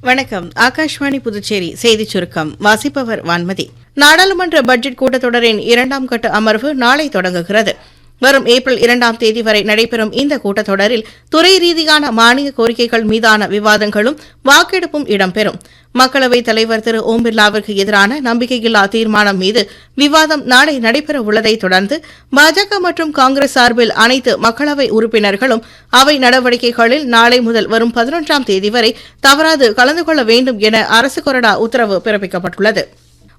வணக்கம். ஆகாஷ்வாணி புதுச்சேரி செய்திச் சுருக்கம் வாசிப்பவர் வான்மதி. நாடாளுமன்ற பட்ஜெட் கூட்டத்தொடரின் 2ஆம் கட்ட அமர்வு நாளை தொடங்குகிறது. வரும் ஏப்ரல் 2ஆம் தேதி வரை நடைபெறும் இந்த கூட்டத்தொடரில் துறை ரீதியான மானிய கோரிக்கைகள் மீதான விவாதங்களும் வாக்கெடுப்பும் இடம்பெறும். மக்களவைத் தலைவர் திரு ஓம் பிர்லாவிற்கு எதிரான நம்பிக்கையில்லா தீர்மானம் மீது விவாதம் நாளை நடைபெற உள்ளதை தொடர்ந்து பாஜக மற்றும் காங்கிரஸ் சார்பில் அனைத்து மக்களவை உறுப்பினர்களும் அவை நடவடிக்கைகளில் நாளை முதல் வரும் 11ஆம் தேதி வரை தவறாது கலந்து கொள்ள வேண்டும் என அரசு கொறடா உத்தரவு பிறப்பிக்கப்பட்டுள்ளது.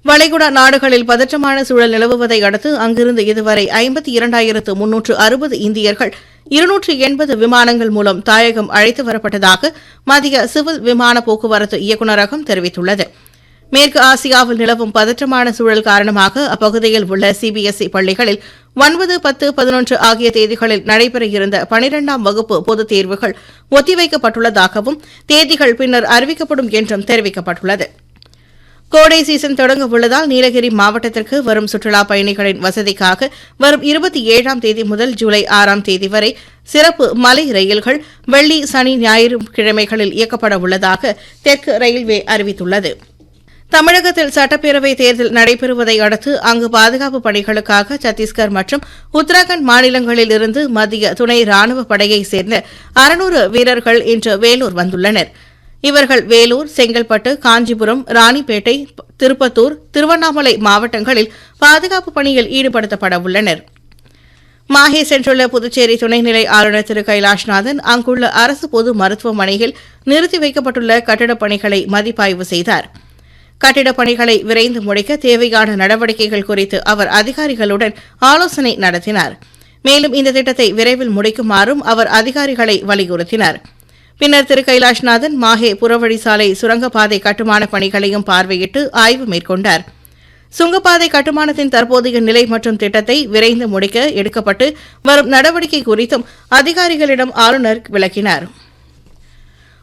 வளைகுடா நாடுகளில் பதற்றமான சூழல் நிலவுவதை அடுத்து அங்கிருந்து இதுவரை 52,360 இந்தியர்கள் 280 விமானங்கள் மூலம் தாயகம் அழைத்து வரப்பட்டதாக மத்திய சிவில் விமான போக்குவரத்து இயக்குநரகம் தெரிவித்துள்ளது. மேற்கு ஆசியாவில் நிலவும் பதற்றமான சூழல் காரணமாக அப்பகுதியில் உள்ள சிபிஎஸ்இ பள்ளிகளில் 9, 10, 11 ஆகிய தேதிகளில் நடைபெற இருந்த 12ஆம் வகுப்பு பொதுத் தேர்வுகள் ஒத்திவைக்கப்பட்டுள்ளதாகவும் தேதிகள் பின்னர் அறிவிக்கப்படும் என்றும் தெரிவிக்கப்பட்டுள்ளது. கோடை சீசன் தொடங்க உள்ளதால் நீலகிரி மாவட்டத்திற்கு வரும் சுற்றுலாப் பயணிகளின் வசதிக்காக வரும் 27ஆம் தேதி முதல் ஜூலை 6ஆம் தேதி வரை சிறப்பு மலை ரயில்கள் வெள்ளி, சனி, ஞாயிறு கிழமைகளில் இயக்கப்பட உள்ளதாக தெற்கு ரயில்வே அறிவித்துள்ளது. தமிழகத்தில் சட்டப்பேரவைத் தேர்தல் நடைபெறுவதை அடுத்து அங்கு பாதுகாப்பு பணிகளுக்காக சத்தீஸ்கர் மற்றும் உத்தரகாண்ட் மாநிலங்களில் இருந்து மத்திய துணை ராணுவப் படையைச் சேர்ந்த 600 வீரர்கள் இன்று வேலூர் வந்துள்ளனர். இவர்கள் வேலூர், செங்கல்பட்டு, காஞ்சிபுரம், ராணிப்பேட்டை, திருப்பத்தூர், திருவண்ணாமலை மாவட்டங்களில் பாதுகாப்பு பணியில் ஈடுபடுத்தப்பட உள்ளனர். மாஹே சென்றுள்ள புதுச்சேரி துணைநிலை ஆளுநர் திரு கைலாஷ்நாதன் அங்குள்ள அரசு பொது மருத்துவமனையில் நிறுத்தி வைக்கப்பட்டுள்ள கட்டிடப் பணிகளை மதிப்பாய்வு செய்தார். கட்டிடப் பணிகளை விரைந்து முடிக்க தேவையான நடவடிக்கைகள் குறித்து அவர் அதிகாரிகளுடன் ஆலோசனை நடத்தினார். மேலும் இந்த திட்டத்தை விரைவில் முடிக்குமாறும் அவர் அதிகாரிகளை வலியுறுத்தினார். பின்னர் திரு கைலாஷ்நாதன் மாஹே புறவழிச்சாலை சுரங்கப்பாதை கட்டுமான பணிகளையும் பார்வையிட்டு ஆய்வு மேற்கொண்டார். சுங்கப்பாதை கட்டுமானத்தின் தற்போதைய நிலை மற்றும் திட்டத்தை விரைந்து முடிக்க எடுக்கப்பட்டு வரும் நடவடிக்கை குறித்தும் அதிகாரிகளிடம் ஆளுநர் விளக்கினார்.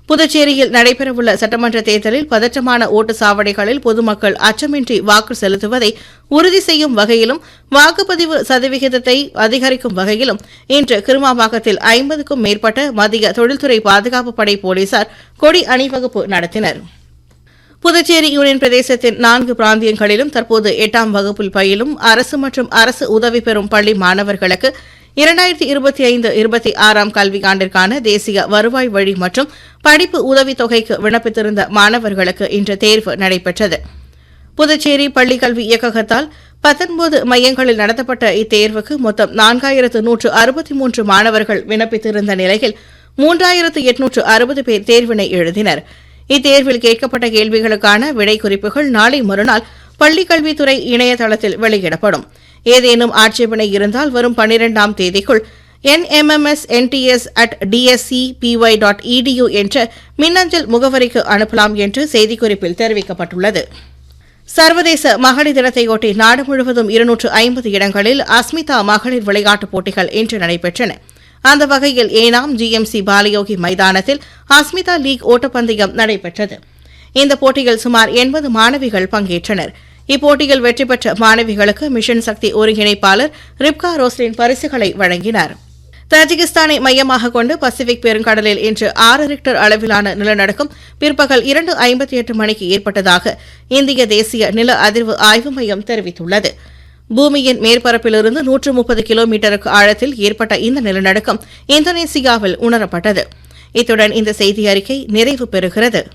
புதுச்சேரியில் நடைபெறவுள்ள சட்டமன்ற தேர்தலில் பதற்றமான ஓட்டுச் சாவடிகளில் பொதுமக்கள் அச்சமின்றி வாக்கு செலுத்துவதை உறுதி செய்யும் வகையிலும் வாக்குப்பதிவு சதவிகிதத்தை அதிகரிக்கும் வகையிலும் இன்று கிருமாம்பாக்கத்தில் 50க்கும் மேற்பட்ட மத்திய தொழில்துறை பாதுகாப்பு படை போலீசார் கொடி அணிவகுப்பு நடத்தினர். புதுச்சேரி யூனியன் பிரதேசத்தின் 4 பிராந்தியங்களிலும் தற்போது 8ஆம் வகுப்பில் பயிலும் அரசு மற்றும் அரசு உதவி பெறும் பள்ளி மாணவர்களுக்கு 2025-26ஆம் கல்வியாண்டிற்கான தேசிய வருவாய் வழி மற்றும் படிப்பு உதவித் தொகைக்கு விண்ணப்பித்திருந்த மாணவர்களுக்கு இன்று தேர்வு நடைபெற்றது. புதுச்சேரி பள்ளிக்கல்வி இயக்ககத்தால் 19 மையங்களில் நடத்தப்பட்ட இத்தேர்வுக்கு மொத்தம் 4163 மாணவர்கள் விண்ணப்பித்திருந்த நிலையில் 3860 பேர் தேர்வினை எழுதினர். இத்தேர்வில் கேட்கப்பட்ட கேள்விகளுக்கான விடை குறிப்புகள் நாளை மறுநாள் பள்ளிக்கல்வித்துறை இணையதளத்தில் வெளியிடப்படும். ஏதேனும் ஆட்சேபனை இருந்தால் வரும் 12ஆம் தேதிக்குள் nmms@dscpy.edu என்ற மின்னஞ்சல் முகவரிக்கு அனுப்பலாம் என்று செய்திக்குறிப்பில் தெரிவிக்கப்பட்டுள்ளது. சர்வதேச மகளிர் தினத்தையொட்டி நாடு முழுவதும் 250 இடங்களில் அஸ்மிதா மகளிர் விளையாட்டுப் போட்டிகள் இன்று நடைபெற்றன. அந்த வகையில் ஏனாம் ஜிஎம்சி பாலயோகி மைதானத்தில் அஸ்மிதா லீக் ஓட்டப்பந்தயம் நடைபெற்றது. இந்த போட்டியில் சுமார் 80 மாணவிகள் பங்கேற்றனர். இப்போட்டியில் வெற்றி பெற்ற மாணவிகளுக்கு மிஷன் சக்தி ஒருங்கிணைப்பாளர் ரிப்கா ரோஸ்லின் பரிசுகளை வழங்கினார். தஜிகிஸ்தானை மையமாக கொண்டு பசிபிக் பெருங்கடலில் இன்று 6 ரிக்டர் அளவிலான நிலநடுக்கம் பிற்பகல் 2:58 மணிக்கு ஏற்பட்டதாக இந்திய தேசிய நில அதிர்வு ஆய்வு மையம் தெரிவித்துள்ளது. பூமியின் மேற்பரப்பிலிருந்து 130 கிலோமீட்டருக்கு ஆழத்தில் ஏற்பட்ட இந்த நிலநடுக்கம் இந்தோனேசியாவில் உணரப்பட்டது. இத்துடன் இந்த செய்தி அறிக்கை நிறைவு பெறுகிறது.